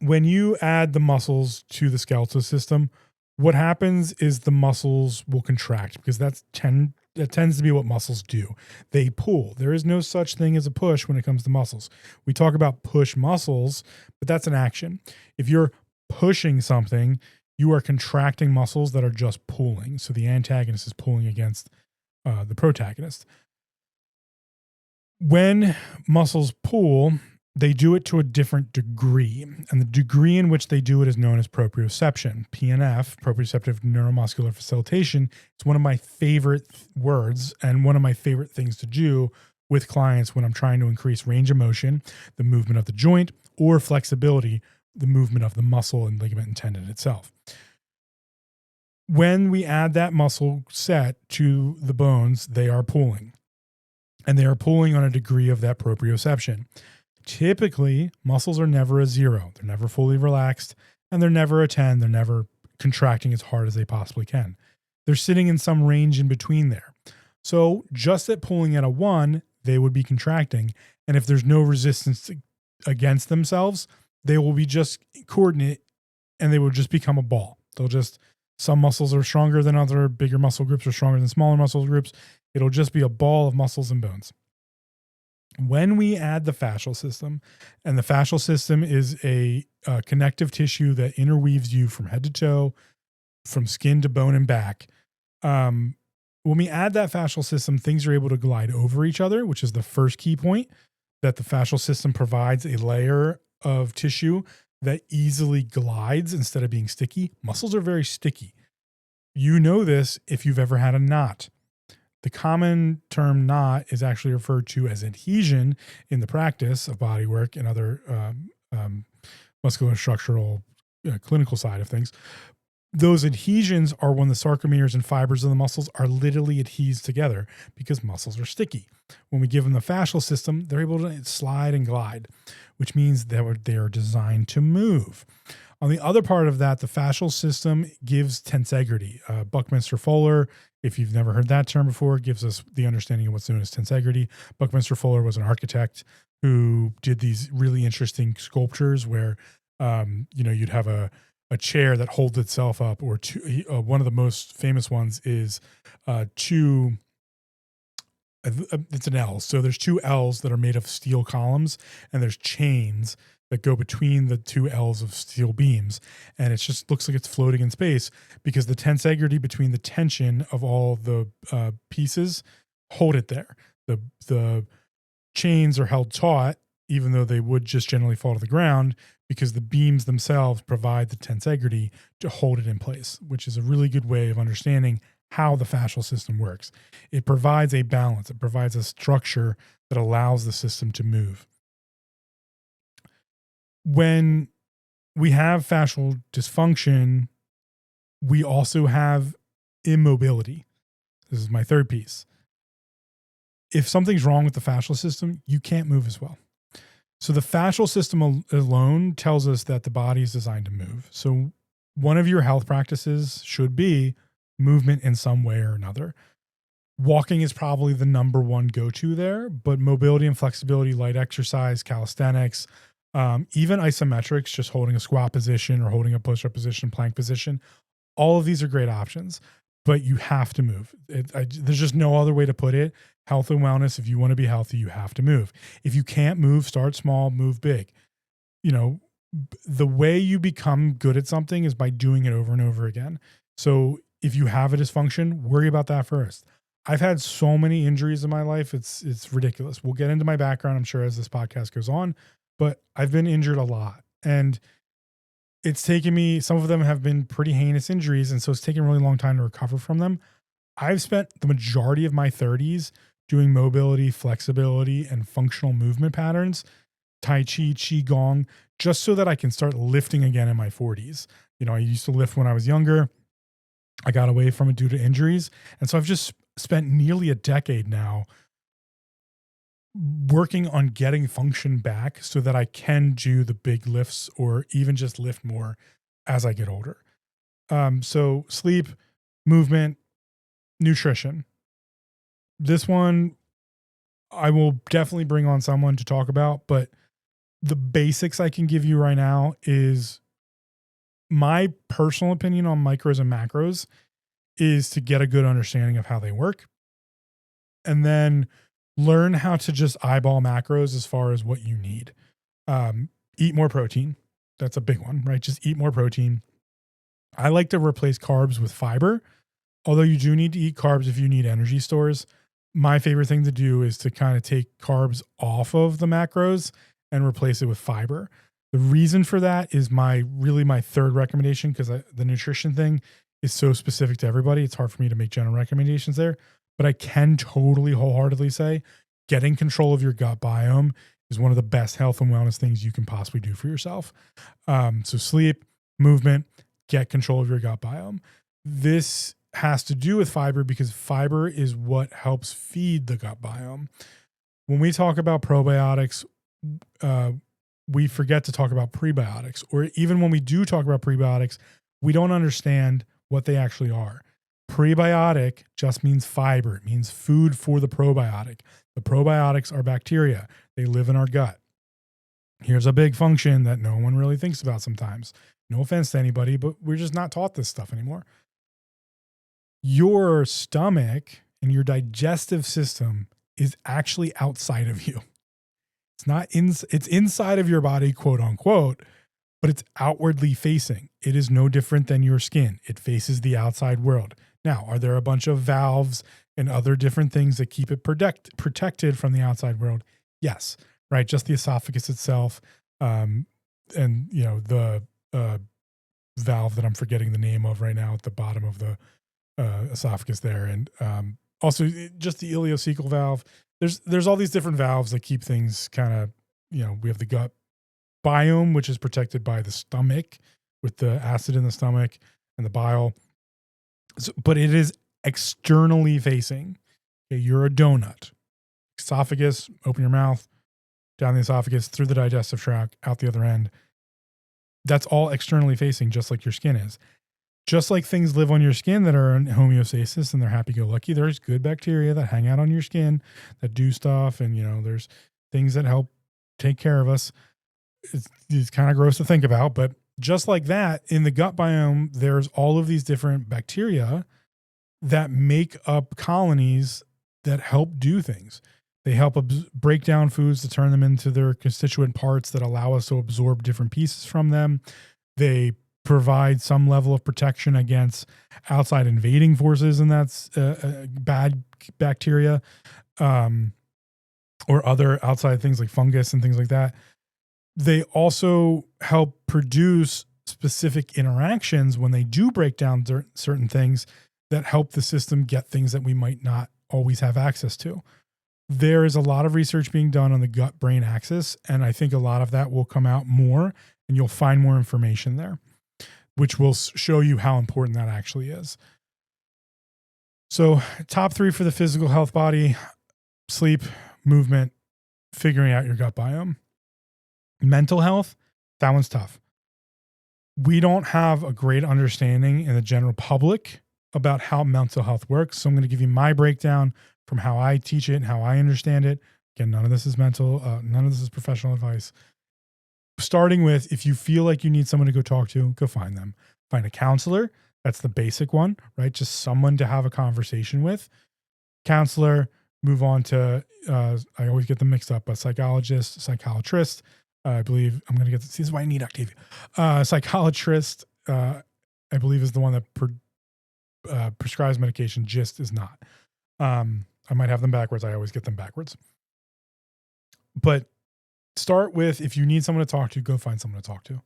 When you add the muscles to the skeletal system, what happens is the muscles will contract because that tends to be what muscles do. They pull. There is no such thing as a push when it comes to muscles. We talk about push muscles, but that's an action. If you're pushing something, you are contracting muscles that are just pulling. So the antagonist is pulling against the protagonist. When muscles pull, they do it to a different degree. And the degree in which they do it is known as proprioception. PNF, proprioceptive neuromuscular facilitation, it's one of my favorite words and one of my favorite things to do with clients when I'm trying to increase range of motion, the movement of the joint, or flexibility, the movement of the muscle and ligament and tendon itself. When we add that muscle set to the bones, they are pulling. And they are pulling on a degree of that proprioception. Typically, muscles are never a 0. They're never fully relaxed, and they're never a 10. They're never contracting as hard as they possibly can. They're sitting in some range in between there. So just at pulling at a 1, they would be contracting. And if there's no resistance against themselves, they will be just coordinate and they will just become a ball. Some muscles are stronger than other, bigger muscle groups are stronger than smaller muscle groups. It'll just be a ball of muscles and bones. When we add the fascial system, and the fascial system is a connective tissue that interweaves you from head to toe, from skin to bone and back. When we add that fascial system, things are able to glide over each other, which is the first key point, that the fascial system provides a layer of tissue that easily glides instead of being sticky. Muscles are very sticky. You know this if you've ever had a knot. The common term knot is actually referred to as adhesion in the practice of bodywork and other musculostructural clinical side of things. Those adhesions are when the sarcomeres and fibers of the muscles are literally adhesed together because muscles are sticky. When we give them the fascial system, they're able to slide and glide, which means that they are designed to move. On the other part of that, the fascial system gives tensegrity. Buckminster Fuller, if you've never heard that term before, gives us the understanding of what's known as tensegrity. Buckminster Fuller was an architect who did these really interesting sculptures where, you'd have a chair that holds itself up, or one of the most famous ones is two. It's an L. So there's two L's that are made of steel columns, and there's chains that go between the two L's of steel beams. And it just looks like it's floating in space because the tensegrity between the tension of all the pieces hold it there. The chains are held taut, even though they would just generally fall to the ground, because the beams themselves provide the tensegrity to hold it in place, which is a really good way of understanding how the fascial system works. It provides a balance, it provides a structure that allows the system to move. When we have fascial dysfunction, we also have immobility. This is my third piece. If something's wrong with the fascial system, you can't move as well. So the fascial system alone tells us that the body is designed to move. So one of your health practices should be movement in some way or another. Walking is probably the number one go-to there, but mobility and flexibility, light exercise, calisthenics, even isometrics, just holding a squat position or holding a push-up position, plank position, all of these are great options, but you have to move. There's just no other way to put it. Health and wellness, if you want to be healthy, you have to move. If you can't move, start small, move big. You know, the way you become good at something is by doing it over and over again. So if you have a dysfunction, worry about that first. I've had so many injuries in my life. It's ridiculous. We'll get into my background, I'm sure, as this podcast goes on, but I've been injured a lot. And it's taken me, some of them have been pretty heinous injuries. And so it's taken a really long time to recover from them. I've spent the majority of my 30s doing mobility, flexibility, and functional movement patterns, Tai Chi, Qigong, just so that I can start lifting again in my 40s. You know, I used to lift when I was younger. I got away from it due to injuries. And so I've just spent nearly a decade now working on getting function back so that I can do the big lifts or even just lift more as I get older. So sleep, movement, nutrition. This one I will definitely bring on someone to talk about, but the basics I can give you right now is my personal opinion on micros and macros is to get a good understanding of how they work and then learn how to just eyeball macros as far as what you need. Eat more protein. That's a big one, right? Just eat more protein. I like to replace carbs with fiber, although you do need to eat carbs if you need energy stores. My favorite thing to do is to kind of take carbs off of the macros and replace it with fiber. The reason for that is my third recommendation, because the nutrition thing is so specific to everybody. It's hard for me to make general recommendations there, but I can totally wholeheartedly say getting control of your gut biome is one of the best health and wellness things you can possibly do for yourself. So sleep, movement, get control of your gut biome. This has to do with fiber because fiber is what helps feed the gut biome. When we talk about probiotics, we forget to talk about prebiotics, or even when we do talk about prebiotics, we don't understand what they actually are. Prebiotic just means fiber. It means food for the probiotic. The probiotics are bacteria. They live in our gut. Here's a big function that no one really thinks about sometimes. No offense to anybody, but we're just not taught this stuff anymore. Your stomach and your digestive system is actually outside of you. It's inside of your body, quote unquote, but it's outwardly facing. It is no different than your skin. It faces the outside world. Now, are there a bunch of valves and other different things that keep it protected from the outside world? Yes, right. Just the esophagus itself, and the valve that I'm forgetting the name of right now at the bottom of the esophagus there, and also just the ileocecal valve. There's all these different valves that keep things kind of, we have the gut biome, which is protected by the stomach with the acid in the stomach and the bile. So, but it is externally facing. Okay, you're a donut. Esophagus, open your mouth, down the esophagus, through the digestive tract, out the other end. That's all externally facing, just like your skin is. Just like things live on your skin that are in homeostasis and they're happy-go-lucky, there's good bacteria that hang out on your skin that do stuff, and there's things that help take care of us. It's kind of gross to think about, but just like that, in the gut biome, there's all of these different bacteria that make up colonies that help do things. They help break down foods to turn them into their constituent parts that allow us to absorb different pieces from them. They provide some level of protection against outside invading forces, and that's bad bacteria or other outside things like fungus and things like that. They also help produce specific interactions when they do break down certain things that help the system get things that we might not always have access to. There is a lot of research being done on the gut brain axis, and I think a lot of that will come out more, and you'll find more information there, which will show you how important that actually is. So, top 3 for the physical health body: sleep, movement, figuring out your gut biome. Mental health, that one's tough. We don't have a great understanding in the general public about how mental health works. So I'm going to give you my breakdown from how I teach it and how I understand it. Again, none of this is none of this is professional advice. Starting with, if you feel like you need someone to go talk to, go find them. Find a counselor. That's the basic one, right? Just someone to have a conversation with. Counselor, move on to, I always get them mixed up, but psychologist, psychiatrist. I believe I'm going to get this. This is why I need Octavia. Psychiatrist, I believe, is the one that prescribes medication. Gist is not. I might have them backwards. I always get them backwards. But start with, if you need someone to talk to, go find someone to talk to.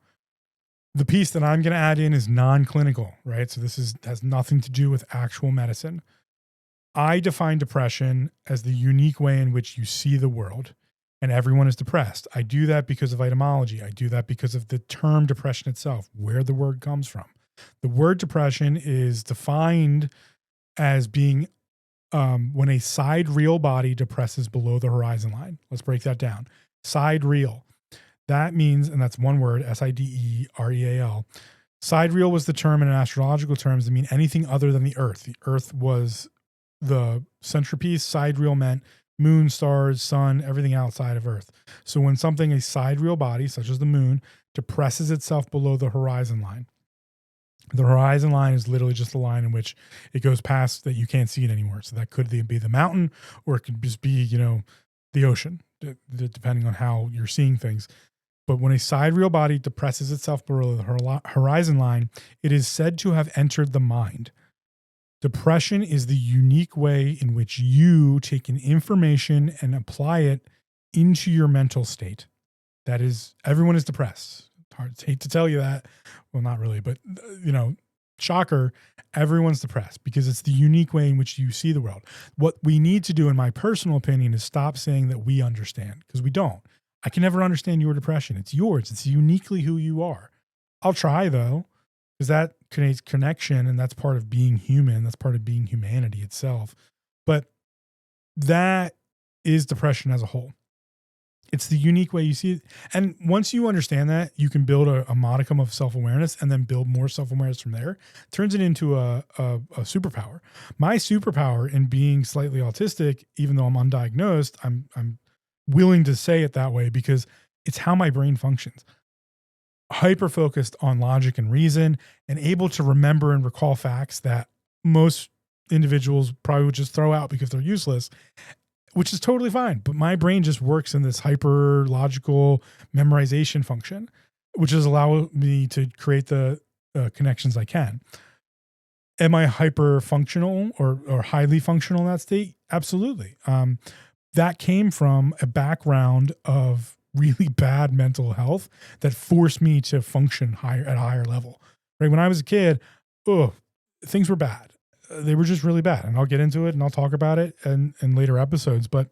The piece that I'm going to add in is non-clinical, right? So this has nothing to do with actual medicine. I define depression as the unique way in which you see the world, and everyone is depressed. I do that because of etymology. I do that because of the term depression itself, where the word comes from. The word depression is defined as being when a sidereal body depresses below the horizon line. Let's break that down. Sidereal. That means, and that's one word, sidereal. Sidereal was the term in astrological terms to mean anything other than the Earth. The Earth was the centerpiece. Sidereal meant moon, stars, sun, everything outside of Earth. So when something, a sidereal body, such as the moon, depresses itself below the horizon line, the horizon line is literally just the line in which it goes past that you can't see it anymore. So that could be the mountain, or it could just be, the ocean, depending on how you're seeing things. But when a sidereal body depresses itself below the horizon line, it is said to have entered the mind. Depression is the unique way in which you take in information and apply it into your mental state. That is, everyone is depressed. Hate to tell you that. Well, not really, but shocker, everyone's depressed because it's the unique way in which you see the world. What we need to do, in my personal opinion, is stop saying that we understand, because we don't. I can never understand your depression. It's yours. It's uniquely who you are. I'll try, though, because that creates connection, and that's part of being human. That's part of being humanity itself. But that is depression as a whole. It's the unique way you see it. And once you understand that, you can build a modicum of self-awareness and then build more self-awareness from there. Turns it into a superpower. My superpower in being slightly autistic, even though I'm undiagnosed, I'm willing to say it that way because it's how my brain functions. Hyper-focused on logic and reason, and able to remember and recall facts that most individuals probably would just throw out because they're useless, which is totally fine. But my brain just works in this hyper logical memorization function, which is allowing me to create the connections I can. Am I hyper functional or highly functional in that state? Absolutely. That came from a background of really bad mental health that forced me to function at a higher level. Right? When I was a kid, things were bad. They were just really bad. And I'll get into it and I'll talk about it in later episodes. But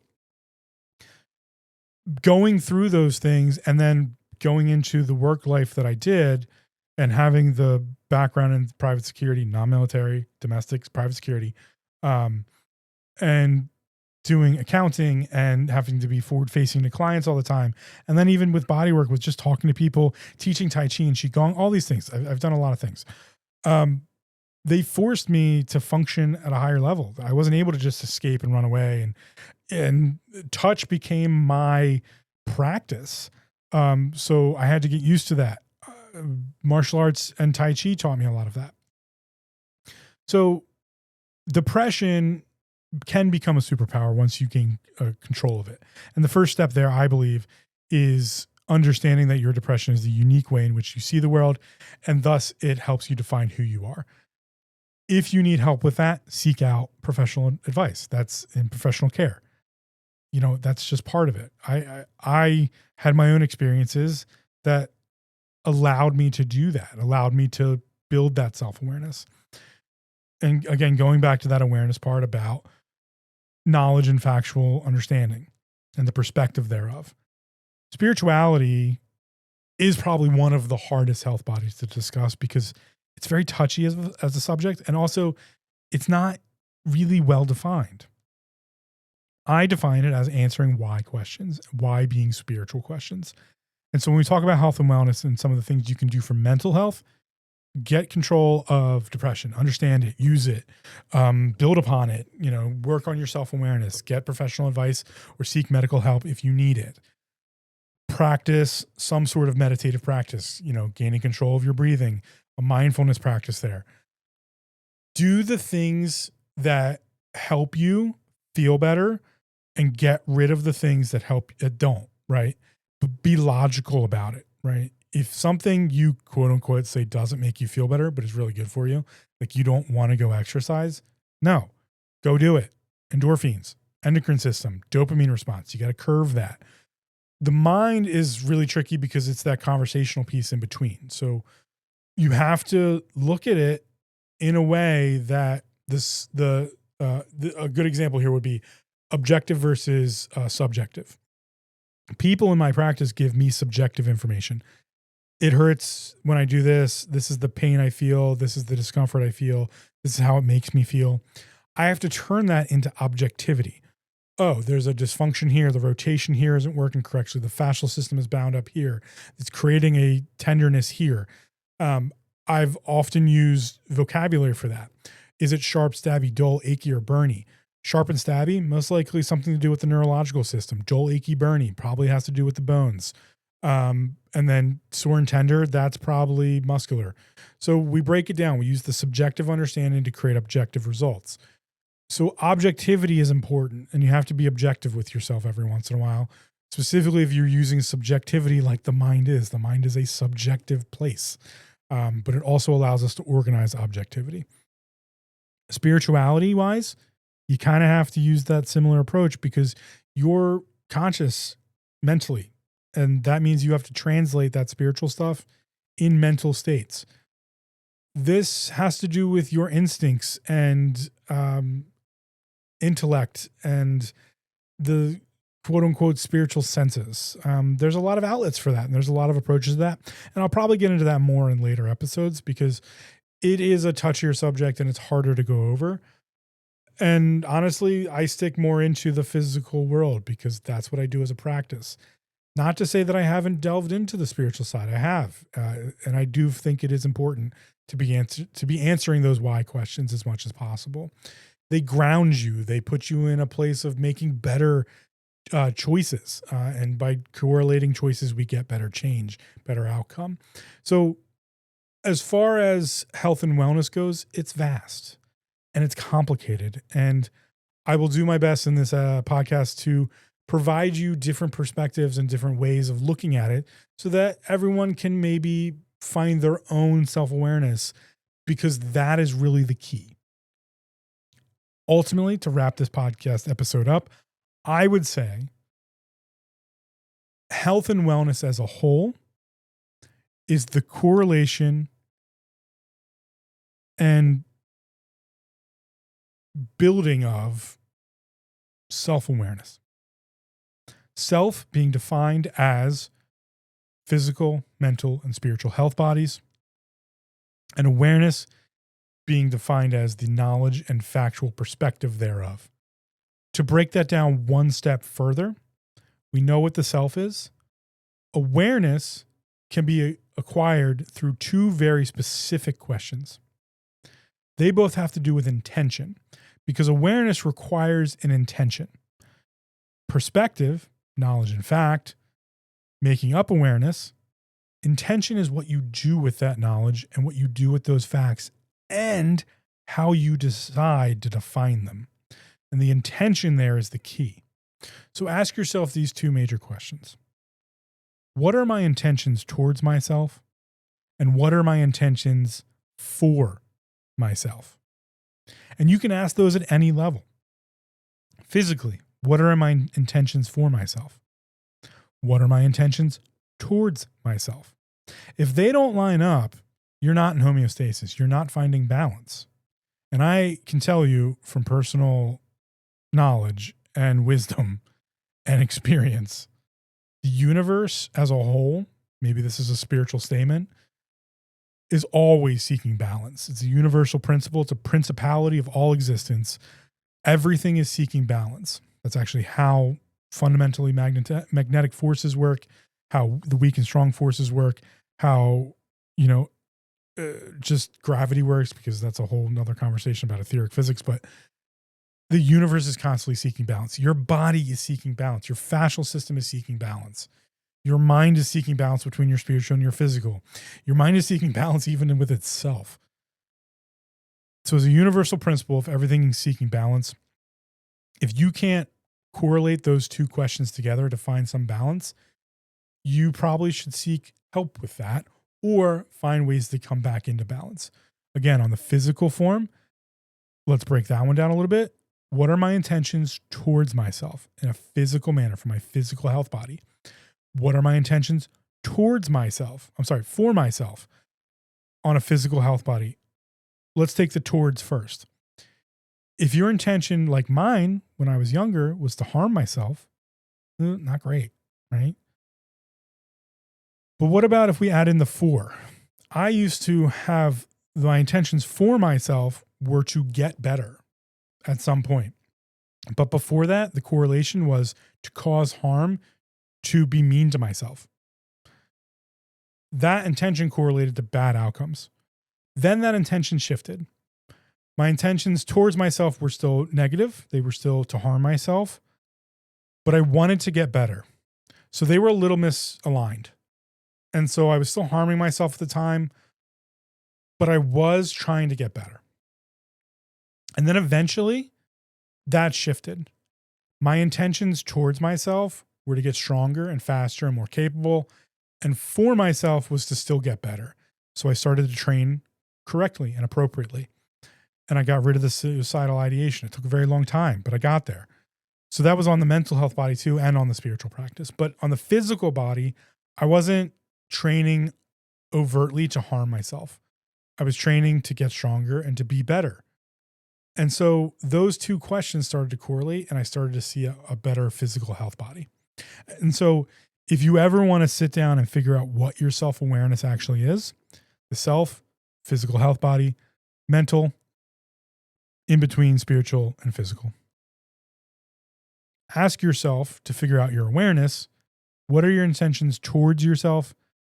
going through those things and then going into the work life that I did and having the background in private security, non-military, domestic, private security, and doing accounting and having to be forward facing to clients all the time. And then even with bodywork, with just talking to people, teaching Tai Chi and Qigong, all these things. I've done a lot of things. They forced me to function at a higher level. I wasn't able to just escape and run away, and touch became my practice. So I had to get used to that. Martial arts and Tai Chi taught me a lot of that. So depression can become a superpower once you gain control of it. And the first step there, I believe, is understanding that your depression is the unique way in which you see the world, and thus it helps you define who you are. If you need help with that, seek out professional advice. That's in professional care. That's just part of it. I had my own experiences that allowed me to do that, allowed me to build that self-awareness. And again, going back to that awareness part about knowledge and factual understanding and the perspective thereof. Spirituality is probably one of the hardest health bodies to discuss because it's very touchy as a subject. And also it's not really well defined. I define it as answering why questions, why being spiritual questions. And so when we talk about health and wellness and some of the things you can do for mental health, get control of depression, understand it, use it, build upon it, work on your self-awareness, get professional advice or seek medical help if you need it. Practice some sort of meditative practice, gaining control of your breathing, a mindfulness practice there. Do the things that help you feel better and get rid of the things that don't, right? But be logical about it, right? If something you quote unquote say doesn't make you feel better, but is really good for you, like you don't want to go exercise, no, go do it. Endorphins, endocrine system, dopamine response. You got to curve that. The mind is really tricky because it's that conversational piece in between. So you have to look at it in a way that a good example here would be objective versus subjective. People in my practice give me subjective information. It hurts when I do this. This is the pain I feel. This is the discomfort I feel. This is how it makes me feel. I have to turn that into objectivity. Oh, there's a dysfunction here. The rotation here isn't working correctly. The fascial system is bound up here. It's creating a tenderness here. I've often used vocabulary for that. Is it sharp, stabby, dull, achy, or burny? Sharp and stabby, most likely something to do with the neurological system. Dull, achy, burny, probably has to do with the bones. And then sore and tender, that's probably muscular. So we break it down. We use the subjective understanding to create objective results. So objectivity is important, and you have to be objective with yourself every once in a while, specifically if you're using subjectivity like the mind is. The mind is a subjective place, but it also allows us to organize objectivity. Spirituality-wise, you kind of have to use that similar approach because you're conscious mentally, and that means you have to translate that spiritual stuff in mental states. This has to do with your instincts and intellect and the quote unquote spiritual senses. There's a lot of outlets for that, and there's a lot of approaches to that. And I'll probably get into that more in later episodes because it is a touchier subject and it's harder to go over. And honestly, I stick more into the physical world because that's what I do as a practice. Not to say that I haven't delved into the spiritual side. I have, and I do think it is important to be answering those why questions as much as possible. They ground you. They put you in a place of making better choices, and by correlating choices, we get better change, better outcome. So, as far as health and wellness goes, it's vast and it's complicated, and I will do my best in this podcast to provide you different perspectives and different ways of looking at it so that everyone can maybe find their own self-awareness, because that is really the key. Ultimately, to wrap this podcast episode up, I would say health and wellness as a whole is the correlation and building of self-awareness. Self being defined as physical, mental, and spiritual health bodies, and awareness being defined as the knowledge and factual perspective thereof. To break that down one step further, we know what the self is. Awareness can be acquired through two very specific questions. They both have to do with intention, because awareness requires an intention. Perspective, knowledge and fact, making up awareness, intention is what you do with that knowledge and what you do with those facts and how you decide to define them. And the intention there is the key. So ask yourself these two major questions. What are my intentions towards myself? And what are my intentions for myself? And you can ask those at any level. Physically, what are my intentions for myself? What are my intentions towards myself? If they don't line up, you're not in homeostasis. You're not finding balance. And I can tell you from personal knowledge and wisdom and experience, the universe as a whole, maybe this is a spiritual statement, is always seeking balance. It's a universal principle. It's a principality of all existence. Everything is seeking balance. That's actually how fundamentally magnetic forces work, how the weak and strong forces work, how, just gravity works, because that's a whole nother conversation about etheric physics. But the universe is constantly seeking balance. Your body is seeking balance. Your fascial system is seeking balance. Your mind is seeking balance between your spiritual and your physical. Your mind is seeking balance even with itself. So as a universal principle, if everything is seeking balance, if you can't correlate those two questions together to find some balance, you probably should seek help with that or find ways to come back into balance. Again, on the physical form, let's break that one down a little bit. What are my intentions towards myself in a physical manner for my physical health body? What are my intentions towards myself? For myself on a physical health body. Let's take the towards first. If your intention, like mine when I was younger, was to harm myself, not great, right? But what about if we add in the for? I used to have my intentions for myself were to get better at some point. But before that, the correlation was to cause harm, to be mean to myself. That intention correlated to bad outcomes. Then that intention shifted. My intentions towards myself were still negative. They were still to harm myself, but I wanted to get better. So they were a little misaligned. And so I was still harming myself at the time, but I was trying to get better. And then eventually that shifted. My intentions towards myself were to get stronger and faster and more capable. And for myself was to still get better. So I started to train correctly and appropriately. And I got rid of the suicidal ideation. It took a very long time, but I got there. So that was on the mental health body too, and on the spiritual practice. But on the physical body, I wasn't training overtly to harm myself. I was training to get stronger and to be better. And so those two questions started to correlate, and I started to see a better physical health body. And so if you ever want to sit down and figure out what your self-awareness actually is, the self, physical health body, mental, in between spiritual and physical. Ask yourself to figure out your awareness. What are your intentions towards yourself?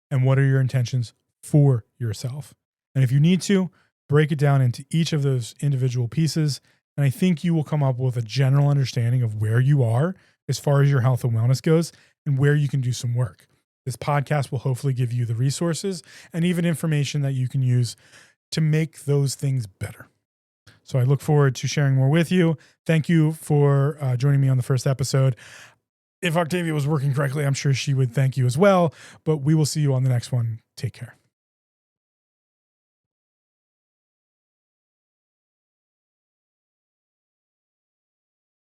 And what are your intentions for yourself? And if you need to, break it down into each of those individual pieces. And I think you will come up with a general understanding of where you are as far as your health and wellness goes and where you can do some work. This podcast will hopefully give you the resources and even information that you can use to make those things better. So I look forward to sharing more with you. Thank you for joining me on the first episode. If Octavia was working correctly, I'm sure she would thank you as well. But we will see you on the next one. Take care.